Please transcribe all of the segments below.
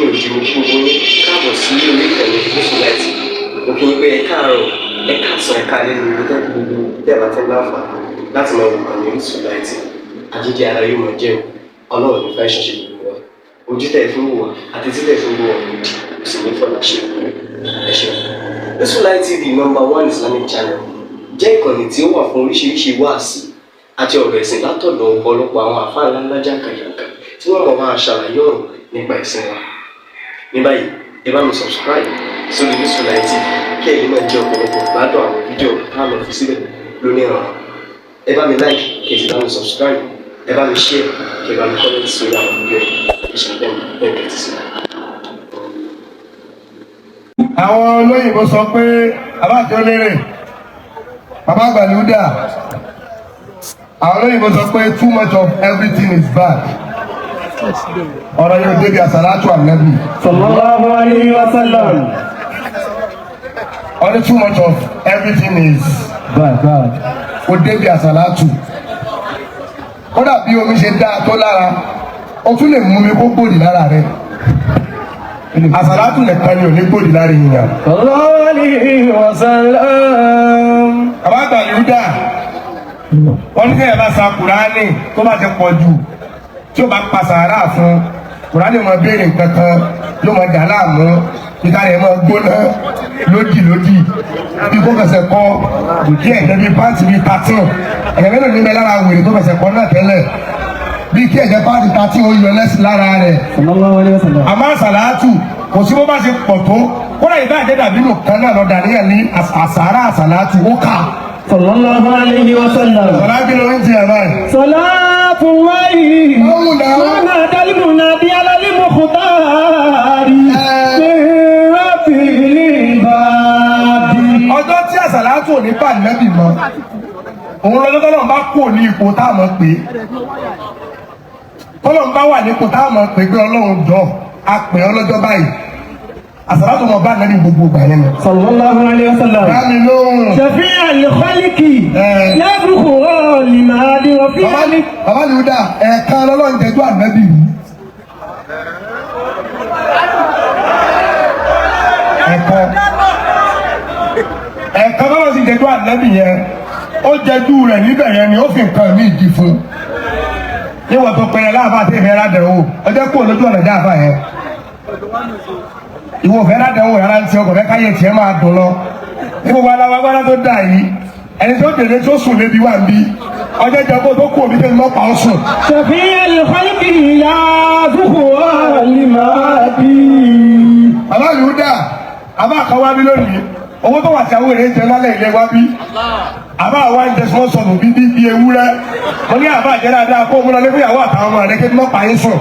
lẹ́yìn òjì mo kí gbogbo yín káàbọ̀ sí orí ìkànnì Orísun TV. Mo kí yín pé ẹ káàárọ̀ ẹ káàsán ẹ káalẹ́ ní gbogbo tẹ́lẹ̀ bá tẹ́ láǹfààní láti máa wò ìkànnì Orísun TV. Àjíjẹ ara yóò máa jẹun ọlọ́run nípa ìṣẹ̀ṣẹ̀ gbogbo wa ojú tẹ̀ fún wò wá àti títẹ̀ fún wò wá kò sì ní fọlá ṣe ẹ ṣeun. Orísun TV #1 Islamic channel jẹ́ ìkànnì tí ó wà fún oríṣiríṣi wáàsí àti ọ̀rọ̀ ẹ̀sìn látọ̀dọ̀ ọ̀pọ̀lọpọ̀ àwọn àfáà ńláńlá jàǹkàjàǹkà tí wọ́n mọ̀ máa ṣàlàyé ọ̀rọ̀ nípa ẹ̀sìn wa. Ní báyìí ẹ bá mi subscribe sórí Orísun TV kí ẹ̀yin máa jẹ́ ọ̀pọ̀lọpọ̀ gbádùn àwọn fídíò táwọn fi síbẹ̀ lónìí ọ̀rọ̀. Ẹ bá mi like kí ẹ sì bá mi subscribe, ẹ bá mi share kí ẹ bá mi comment sórí àwọn fídíò ìṣẹ̀lẹ̀ bẹ́ẹ̀ ti sí. Àwọn olóyìnbó sọ pé abájọ lérè bàbá gbàlúdà. Àwọn olóyìnbó sọ pé too much of everything is bad. Ọ̀rọ̀ yóò débi àsàlátù ànábì. Sallallahu alayhi wa sallam. Only too much of everything is bad. Ó débi àsàlátù. Kódà bí omi ṣe dáa tó lára, ó tún lè mú mi kó gbòdì lára rẹ̀. Àsàlátù nìkan ni ò ní gbòdì lára èèyàn. Sallallahu alayhi wa sallam. Bàbá gbàlúdà. Wọ́n ní kẹ́yẹ̀ bá sa Kùránì tó bá ti pọ̀ jù tí ó bá pa sàárà fún Kùránì máa béèrè kankan yóò máa dà láàmú kíkà rẹ̀ máa gbóná lódì bí kò fẹsẹ̀ kọ́ díẹ̀ ẹ̀jẹ̀ bíi pàǹtì bíi 13 ẹ̀jẹ̀ mélòó ní bẹ lára wèrè tó fẹsẹ̀ kọ́ náà tẹ́lẹ̀ bí kí ẹ̀jẹ̀ pàǹtì 13 ó yọ lẹ́sìn lára rẹ̀. Àmọ́ àsàlátù kò sí bó bá ṣe pọ̀ tó kódà ìbá àjẹ́dàbínú kan náà lọ dàníyàn ní àsàrà àsàlátù ó kà. Sallallahu alayhi wa sallam. Salatu ló ń ti ẹ̀ báyìí. Salatu wáyé. Mọ́nà dálímùnà bí alálímù kùtàrí. Ṣéráfìlì ìbàdí. Ọjọ́ tí àsàlátù ò ní bá nẹ́bì mọ́, òun lọ́jọ́ tọ́lọ́run bá kú ní ipò táàmọ́ pé. Tọ́lọ́run bá wà ní ipò táàmọ́ pé pé Ọlọ́run jọ, a pè ọ́ lọ́jọ́ báyìí. Àsàlátù mọ̀ bá nẹ́bì gbogbo ìgbà yẹn. Sallallahu alayhi wa sallam. Dámi lóhùn. Shafi'a al-khalqi. Yadruku al-mahdi wa fi ali. Bàbá mi dà ẹ̀ẹ̀kan lọ́lọ́run tẹ́jú ànábì yìí. Ẹ̀ẹ̀kan lọ́lọ́run sì tẹ́jú ànábì yẹn. Ó jẹjú rẹ̀ níbẹ̀ yẹn ni ó fi nǹkan mí ìdí fún. Níwọ̀n tó pẹ̀lẹ́ láàbà tí ìfẹ́ rádẹ̀wò, ọjọ́ kúrò lójú ọ̀nà jáàbà yẹn. Ìwọ fẹ́ rádẹ̀wò rárá ń ti ọkọ̀ fẹ́ káyé tiẹ̀ máa dùn lọ. Ní gbogbo alágbára tó dà yìí, ẹni tó dèrè tó sùn lébi wà ń bí ọjọ́ ìjọba tó kú òbí tẹ́lẹ̀ lọ́pàá ó sùn. Shafi'a al-khalqi yadruku al-mahdi. Bàbá mi ó dà àbá kan wá bí lónìí owó tó wà tí àwọn èrè ń jẹ lálẹ́ ilé wá bí àbá àwa ń jẹ sọ́ọ̀sọ̀nù bí ewúrẹ́ mo ní àbá àjẹ́ dáadáa kó múná lẹ́fún ìyàwó àtàwọn ọmọ rẹ̀ kí n lọ́pàá yín sùn.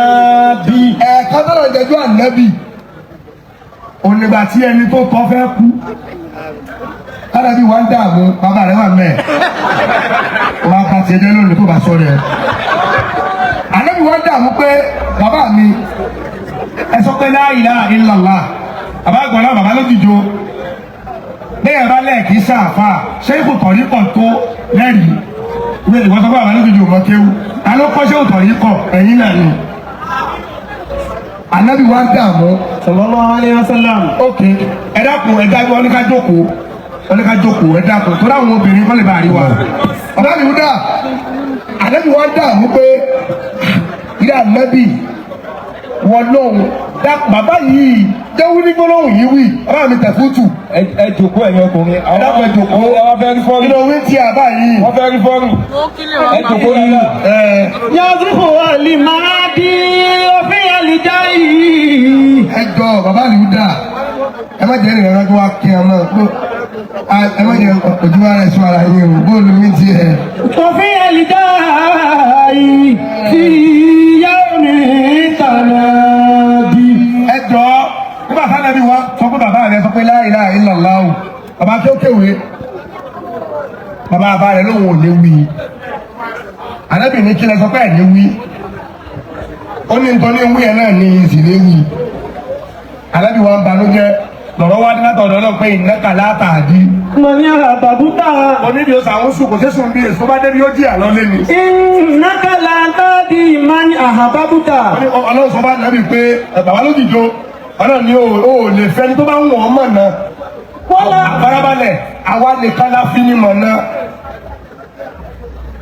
Ẹ̀ẹ̀kan tó lọ jẹjú ànábì onígbà tí ẹni tó tọ́ fẹ́ kú káàdàbí wà ń dààmú bàbá rẹ̀ wà mẹ́ẹ̀ wọ́n á ká tiẹ̀ jẹ́ lónìí tó bá sọ rẹ̀. Ànábì wà ń dààmú pé bàbá mi ẹ sọ pé la ilaha illallah bàbá àgbọ̀nà bàbá lójijì bẹ́ẹ̀ bá lẹ́ẹ̀kì sáàfà ṣé ikú tọ̀rí kan tó lẹ́rìí ìwọ́n sọ pé bàbá lójijì ò mọ kéwú ta ló kọ́ ṣé ò tọ̀rí kọ̀ ẹ̀yìn náà ni. Ànábì wa ń dààmú. Sallallahu alayhi wa sallam. Ok, ẹ dákun ẹ dájú ọ ní ká jókòó ẹ dákun tó dáhùn obìnrin kọ́ lè bá rí wa. Bàbá mi dà, Ànábì wa ń dààmú pé ilé Ànábì wọ́n lóhùn dá bàbá yìí jẹ́wú ní gbólóhùn yìí wí bàbá mi tẹ̀ fútù. Ẹ jòkó ẹ̀yin ọkùnrin. Ẹ dákun ẹ jòkó. Wọ́n fẹ́ rí fọ́ọ̀rù. Kí ló wí tí a bá yìí? Wọ́n fẹ́ rí fọ́ọ̀rù. Ẹ jòkó nínú. Yadruku al-mahdi wa fi al-jahi. Ẹ jọ bàbá mi dà ẹ má jẹ́ ìrìnàjò tó wá kí ẹ mọ́ ẹ má jẹ́ ojú ara ẹ̀ sọ ara yín o bóòlù mi ti ẹ̀. Wa fi al-jahi fi yawmi tanadi. Ẹ jọ nígbà táwọn ẹbí wa sọ pé bàbá rẹ sọ pé la ilaha illallah o bàbá tó kéwèé bàbá rẹ lóun ò ní wí Ànábì ní kí lẹ sọ pé ẹ̀ ní wí ó ní nítorí wí ẹ̀ náà ní ìsìlẹ̀ wí Ànábì wa ń banújẹ́ lọ́rọ̀ wá ní látọ̀dọ̀ náà pé ìnáka látàdí. mo ní àbàbútà. oníbi ó sàwọn sùn kò sí sùn bí èso bá débi ó jí àlọ́ lé mi. ìnáka látàdí máa ní àbàbútà. ọlọ́run sọ bá nàbí pé bàbá ló dìjọ ọlọ́run ni ó lè fẹ́ ni tó bá ń wọ̀n mọ̀ náà. wọ́lá farabalẹ̀ àwa nìkan la fi ní mọ̀ náà.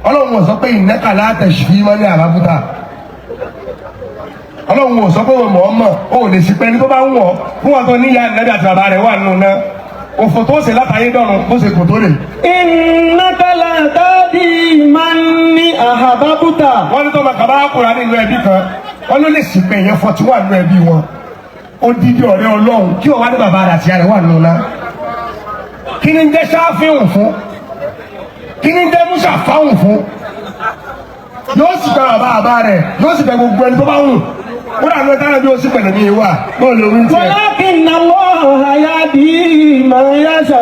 ọlọ́run wọ̀ sọ pé ìnáka látàṣí máa ní àbàbútà. ọlọ́run ò sọ pé òun mọ̀ ọ́ mọ̀ ó lè sí pẹ́ni tó bá ń wọ̀ fún wọn tó níyà nàbí àti bàbá rẹ̀ wà nù náà òfò tó ṣe látàyé dọ̀rùn bó ṣe kò tó lè. ìnáka látàdí máa ní àbàbútà. wọ́n ní tó máa kàbá kúra nínú ẹbí kan wọ́n ló lè sì pé èèyàn 41 nínú ẹbí wọn ó dídí ọ̀rẹ́ ọlọ́run kí wọ́n wá ní bàbá rẹ̀ àti ìyá rẹ̀ wà nù náà. kí ni jẹ́ sáfíhùn fún kí ni jẹ́ mùsàfáhùn fún yóò sì pẹ́ bàbá rẹ̀ yóò sì pẹ́ gbogbo ẹni tó bá wù wọ́n dà lóye táwọn bí o sì pẹ̀lẹ́ ní ìwà bọ́ọ̀ lè wí tiẹ̀. walakinna Allaha yahdi man yasha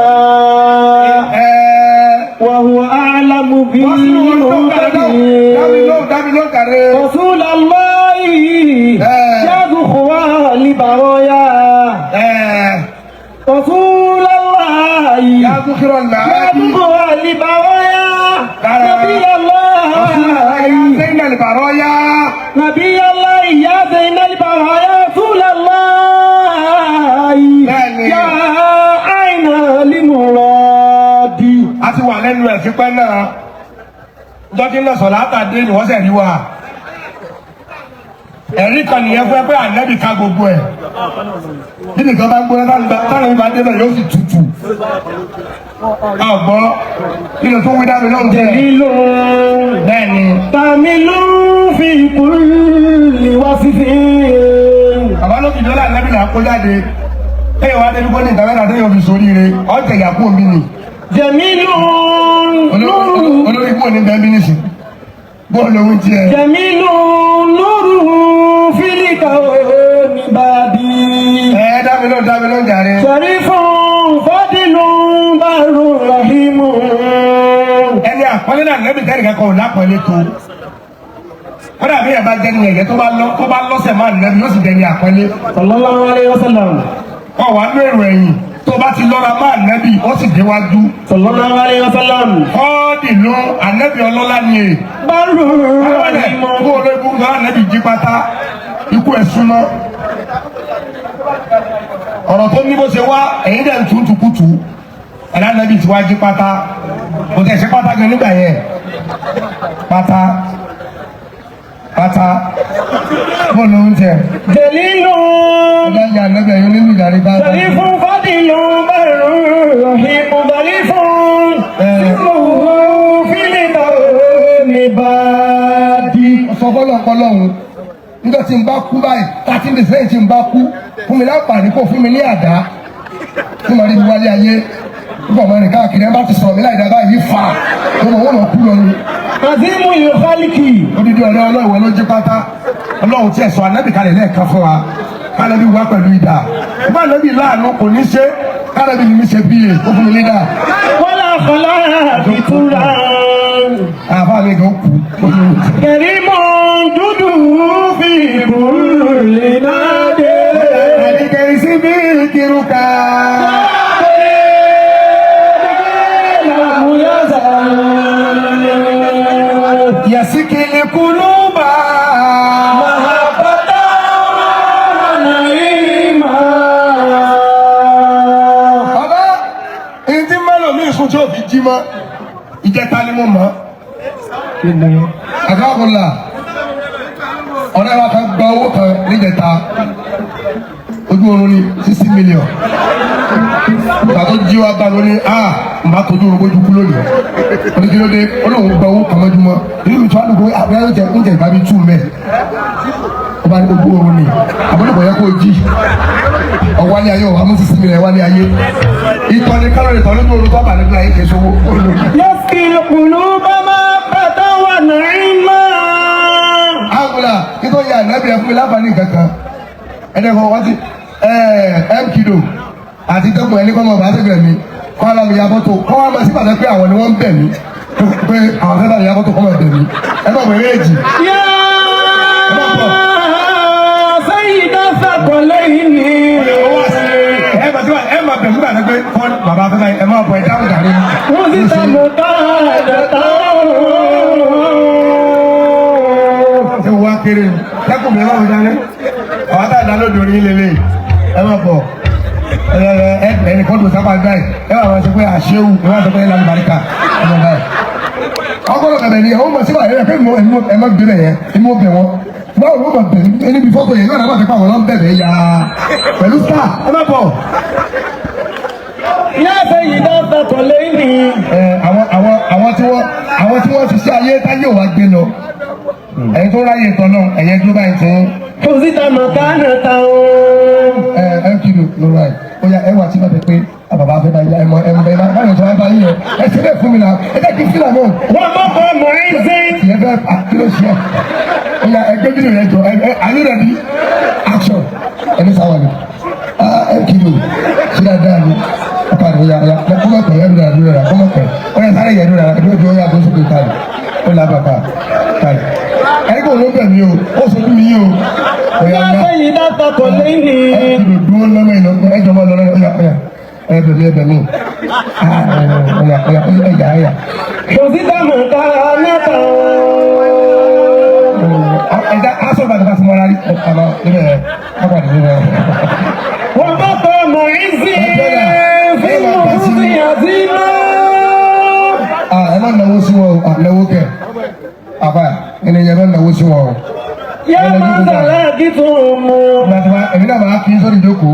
wa huwa a'lamu bil muhtadin. dábì ló kàrẹ́. Rasulallahi yadkhulu al-baraya. Rasulallahi yadkhulu al-baraya. البرايا نبي الله يا زين البرايا رسول الله يا عين المراد. a ti wà lẹ́nu ẹ̀ sípẹ́ náà jọ́kí náà sọ̀rọ̀ àtàdé ni wọ́n sẹ̀ rí wa ẹ̀rí kan nìyẹn fún ẹ pé ànábì ká gbogbo ẹ̀ bí nìkan bá ń gbóná táwọn ìbá dé náà yóò sì tutù ọgbọ́n nínú tó wí dábì náà ń jẹ́ lílo bẹ́ẹ̀ ni tàmí ló ń fi kulli wasfin. bàbá ló fi dọ́là ànábì là ń kó jáde ẹ̀yọ̀ wá débi kó ní ìtàwé náà tẹ́yọ̀ fi sórí rẹ̀ ọ̀jẹ̀ ìyàpò mi ni. jẹ̀mílù olórí kúrò ní bẹ́ẹ̀ bí nìsí bọ́ọ̀lù ohun tiẹ̀. jẹ̀mílù lóru fílíkà oníbàdí. dábì ló ń jàre. sọ̀rí fún fọ́dínú bàrú rahimu. ẹni àpọ́nlé náà nẹ́bí tẹ́lẹ̀ kẹ́kọ̀ọ́ lápọ̀lé tó wọ́n dàbí ẹ̀ bá jẹ́ ní ẹ̀yẹ tó bá lọ́sẹ̀ máa nẹ́bí yóò sì jẹ́ ní àpọ́nlé. sallallahu alaihi wasallam. wọ́n wá ní èrò ẹ̀yìn tó bá ti lọ́ra máa nẹ́bí ó sì déwájú. sallallahu alaihi wasallam. ọ́ọ́dì ló ànẹ́bí ọlọ́lá ni è. bàrú rahimu. kó olóògùn kan ànẹ́bí jí pátá ikú ẹ̀ súnmọ́. ọ̀rọ̀ tó ní bó ṣe wá ẹ̀yìn dẹ̀ ń tukutu ẹ̀dá ànẹ́bí ti wá jí pátá kò tẹ̀ ṣe pátá gan nígbà yẹn pátá bọ́ọ̀lù oúnjẹ. dalilu. ọlọ́jà ànẹ́bí ẹ̀yìn nínú ìdarí bá. sọ̀rí fún fọ́dínú bàrú rahimu bàrí fún fílíkà oníbàdí. sọ fọlọ́pọlọ́hún nígbà tí n bá kú báyìí 13 days lẹ́yìn tí n bá kú fún mi láǹfààní kó fún mi ní àdá fún mi rí mi wálé ayé nígbà wọn rìn káàkiri ẹ bá ti sọ̀rọ̀ mi láì dábàá yìí fà ọmọ wọn lọ kú lọ ni. azimu yóò kálíkì. odidi ọ̀rẹ́ ọlọ́run ló jí pátá ọlọ́run tí ẹ̀ sọ anábì kalẹ̀ lẹ́ẹ̀kan fún wa kánábì wá pẹ̀lú ìdá nígbà anábì láàánú kò ní ṣe kánábì ní mi ṣe bíyè ó fún mi ní dà. wọ́n lọ kọ́lá àbítúrà. àbá mi gan kú. kẹ̀rímọ̀ dúdú fi ìbúrú lè náà dé. àdìgẹ́ sí bí kírúkà. yasikili kuluba mahabata naima. baba ìdí mélòó mi sùn tí o fi jí mọ́ ìjẹta ni mo mọ̀ àkàkùnlà ọ̀rẹ́ wa kan gba owó kan níjẹta ojú oorun ni 60 million ìgbà tó jí wa bá lóní màá tójú oorun bójú kú lónìí oníkìlódé olóhùn gba owó kan mọ́júmọ́ ìlú mi tó wà lóko àbúrò oúnjẹ ìgbà bíi 2 mẹ́ ó bá ní ojú oorun ni àbúrò yẹ kó jí ọwálé ayé ọ̀hún amúsí sí mi rẹ̀ wálé ayé ìtọ́ni kálórì tọ́ lójú oorun tó bà nígbà yìí kẹsàn owó olórí. yẹ́sì kùlù bá máa bàtà wà nàìmá. àgùlà kí tó yà nẹ́bí ẹ fún mi láǹfààní kankan ẹ̀ẹ́dẹ̀kọ̀ wọ́n ti mkido àti tẹ́kùn ẹni kọ́mọ bá tẹ́kùn ẹ̀mí kọ́ ọ́nà mi yabọ́tò kọ́ ọ́nà sí pàtàkì pé àwọn ni wọ́n ń bẹ̀ mí pé àwọn fẹ́ bá mi yabọ́tò kọ́mọ bẹ̀ mí ẹ bá wẹ̀ méjì. sẹ́yìn náà sàkọlẹ̀ yìí ni. bàbá fẹ́ báyìí ẹ máa bọ̀ ẹ dáhùn dàrí. wọ́n sì ta mọ̀ ká àjọta. ṣé wọ́n wá kéré lẹ́kùn mi ẹ máa wọ dáná àwọn tá a dáná lóde orí lélẹ̀ ẹ máa bọ̀ ẹnì kan tó sábà gbá yìí ẹ wà wọ́n sọ pé àṣewù ẹ wà sọ pé ẹ lánàá baríkà ẹ máa báyìí. ọgbọ́dọ̀ bẹ̀rẹ̀ ni àwọn ọmọ síbà ẹ fẹ́ ẹ má gbé bẹ̀ yẹn inú bẹ̀ wọ́n báwo ló máa bẹ̀rẹ̀ ẹni bí fọ́tò yẹn náà láti pa àwọn ọlọ́run bẹ̀rẹ̀ ya pẹ̀lú star ẹ má bọ̀. yáàfẹ́ yìí dáńtà tó lẹ́yìn. àwọn tí wọ́n ti ṣe ayé táyé òwà gbé lọ ẹ̀yin tó ráyè tán náà ẹ̀yẹ dúró báyìí tó. kò sí ta mọ̀ ká àjọta o. ẹ kìlò lóra ẹ ó yà ẹ wà tí bàbá pé bàbá fẹ́ bá yá ẹ mọ báyọ̀ tó wá bá yín yẹn ẹ ṣe bẹ́ẹ̀ fún mi náà ẹ jẹ́ kí n fílà náà. wọ́n mọ̀ kọ́ mọ̀ ẹ́ ṣe. tiẹ̀ bẹ́ẹ̀ àkìlọ̀ ṣe ó yà ẹgbẹ́ bí rẹ̀ jọ ayé rẹ̀ bí action ẹni sáwà ni ẹ kìlò ṣe dáadáa ni ọkọ àti ọyà ọyà kọ́mọ̀pẹ̀ yẹn lóra lóra kọ́mọ̀pẹ̀ ọyà sáré yẹn lóra ẹgbẹ́ ojú ọyà tó sókè káàdì ó là bàbá káàdì ẹni kò ló bẹ̀ mí o ó sojú mi yín o ọyà ńlá yáàfẹ́ yìí dáńtà tó lẹ́yìn. ẹ kìlò dúró lọ́mọ ìlọ́gbọ́n ẹ jọmọ lọ́rọ́ ọyà ọyà ẹbẹ̀mí ọyà. kò sí ta mọ̀ ká àjọta o. ẹja aṣọ ìbàdàn bá ti mọ́ra rí ọ̀pọ̀ níbẹ̀ ọ̀pọ̀ níbẹ̀. wọ́n mọ̀ kọ́ mọ̀ ẹ́ ṣe. fún mọ̀ fún mi àti iná. ẹ má náwó sí wọn o náwó kẹ àbá ẹni yẹn má náwó sí wọn o. yá máa sàlẹ̀ kí tó mọ̀. èmi náà máa kí n sórí ìjókòó.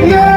Yeah.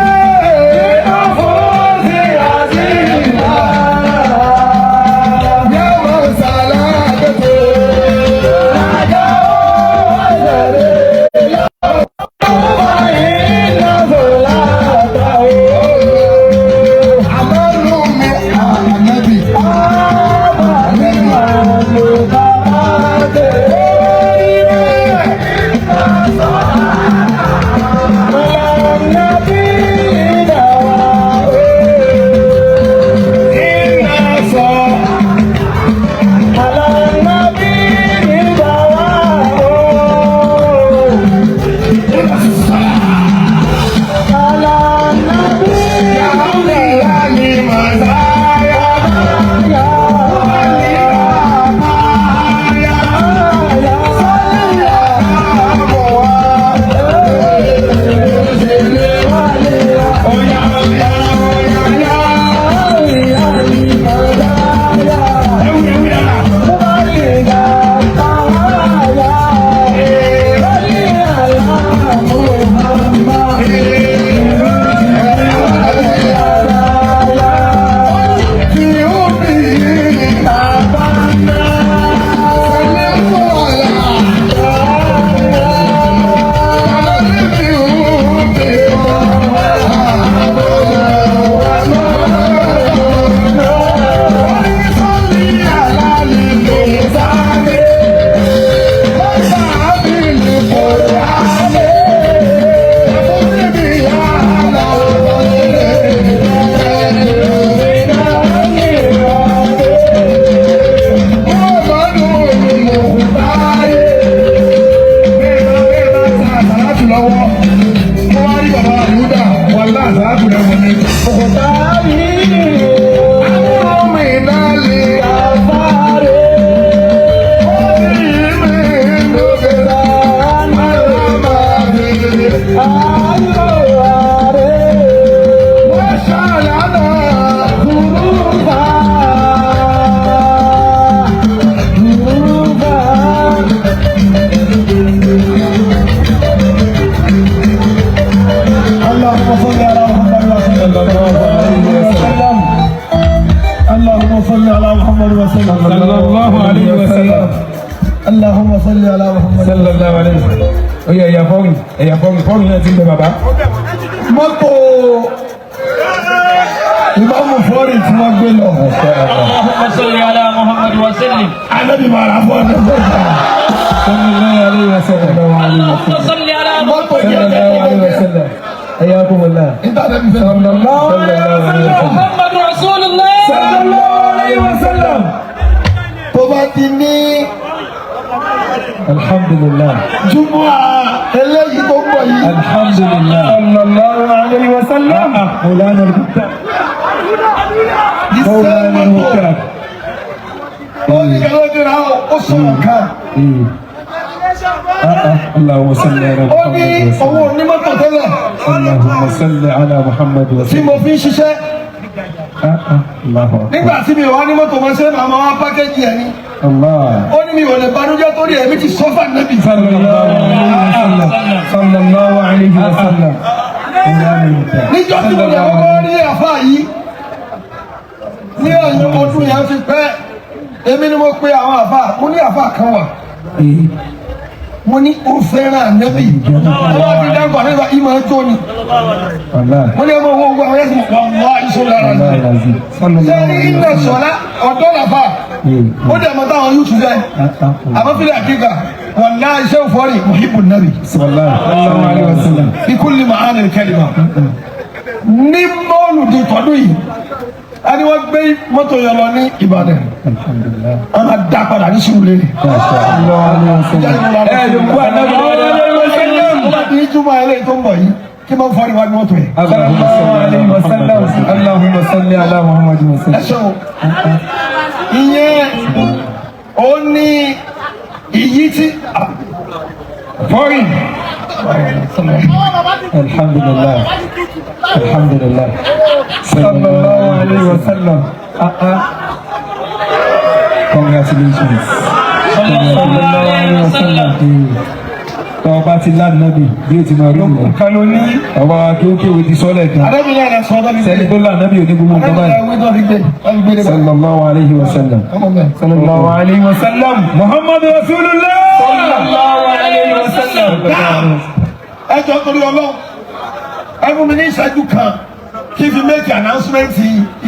Allahumma salli ala Muhammad. sallallahu alayhi wa sallam. Ó yẹ ẹ̀yà fọ́ọ̀mù náà ti ń bẹ bàbá. Mọ́tò ìmáàmù fọ́ọ̀rì tí wọ́n gbé lọ. Allahumma salli ala Muhammad wa sallim. Ànábì máa ra fọ́ọ̀rì ẹgbẹ́ ìgbà. sallallahu alayhi wa sallam. Allahumma salli ala Mọ́tò sallallahu alayhi wa sallam. Hayyakumullah. Ìtàlẹ́bí fẹ́. sallallahu alayhi wa sallam. Muhammad Rasulullah. sallallahu alayhi wa sallam. Tó bá ti ní alhamdulillah. Júmọ́ eléyìí tó pọ̀ yìí. alhamdulillah. sallallahu alayhi wa sallam. Mawlana al-Mukhtar. Mawlana al-Mukhtar. Ó ní kẹ́lọ́ dìrà ó sọ̀rọ̀ kan. اللهم صل على Ó ní محمد owó وسلم. onímọ́tò tẹ́lẹ̀ اللهم صل على محمد tí وسلم. mo fi ń ṣiṣẹ́. الله أكبر. Nígbà tí mi ò wá ní mọ́tò mọ́ ṣe màmá wá pákéjì ẹ̀ ní. الله Ó ní mi ò lè banújẹ́ torí ẹ̀mí ti sọ́fà nẹ́bì. صلى الله عليه وسلم. صلى الله عليه وسلم. Níjọ́ tí mo lè kọ́kọ́ rí àfà yìí ní ẹ̀yìn ọdún yẹn ti pẹ́. Èmi ni mo pe àwọn àfà, mo ní àfà kan wà. Mo ní ó fẹ́ràn nẹ́bì. Ọwọ́ ti dáńkọ̀ nígbà ìmọ̀ ẹjọ́ ni. الله Mo ní ọmọ owó gbọ́ àwọn ẹ̀sìn wà ìṣó lára الله rẹ̀. العظيم. صلى Ṣé الله ní عليه ilẹ̀ وسلم. sọ̀lá ọ̀dọ́ làfà? Ó dẹ̀ mọ́ táwọn yóò tún fẹ́. Àmọ́ fílẹ̀ àkíkà wàlá iṣẹ́ òfòrì muhibbu nabi. صلى الله عليه وسلم. Bí kulli ma'ani al-kalima. Ní mọ́ọ̀lùdì tọdún yìí, a ní wọ́n gbé mọ́tò yẹn lọ ní Ìbàdàn. الحمد لله. Wọ́n máa dá padà ní Sùúrùlérè. ما شاء الله عليه وسلم. Ó bá di Júmọ̀ eléyìí tó ń bọ̀ yìí, kí máa ń fọ́rí wá ní mọ́tò yẹn. صلى الله عليه وسلم. اللهم صل على محمد Ẹ وسلم. ṣeun. Ìyẹn ó ní ìyí tí فوري. الحمد لله. الحمد لله. صلى الله عليه وسلم. Congratulations. صلى الله عليه وسلم. Tọ́ba ti lánàbì bí o ti máa rí ìlú. Kálọ́ ní ọba wa kí ó kéwòn ti sọ́lẹ̀ kan. Adébíyá rẹ̀ sọ ọ́ Sẹ́ni tó lánàbì ò ní gbogbo nǹkan báyìí. صلى الله عليه وسلم. صلى الله عليه وسلم. محمد رسول الله. صلى الله عليه وسلم. Ẹ jọ̀ọ́ torí Ọlọ́run ẹ fún mi ní ìṣẹ́jú kan kí n fi make announcement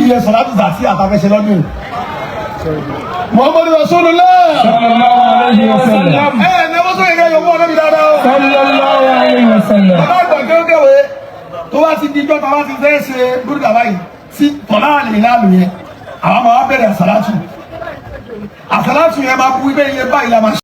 iye sọ̀rọ̀tù àti àtàfẹ́sẹ̀ lọ́dún yìí. Muhammadu Rasulullah. صلى الله عليه وسلم. Ẹ ẹ̀ ní wọ́n sọ ìrẹ́ yòówù ọ̀nà mi dáadáa o. صلى الله عليه وسلم. Bàbá àgbà kéwkéwé tó bá ti di ijọ́ tó bá ti fẹ́ ṣe búrúdà báyìí sí tọ̀lá àlè ìlànà yẹn àwọn máa bẹ̀rẹ̀ àsàlátù. Àsàlátù yẹn máa kú ibẹ̀ iye báyìí la máa ṣe.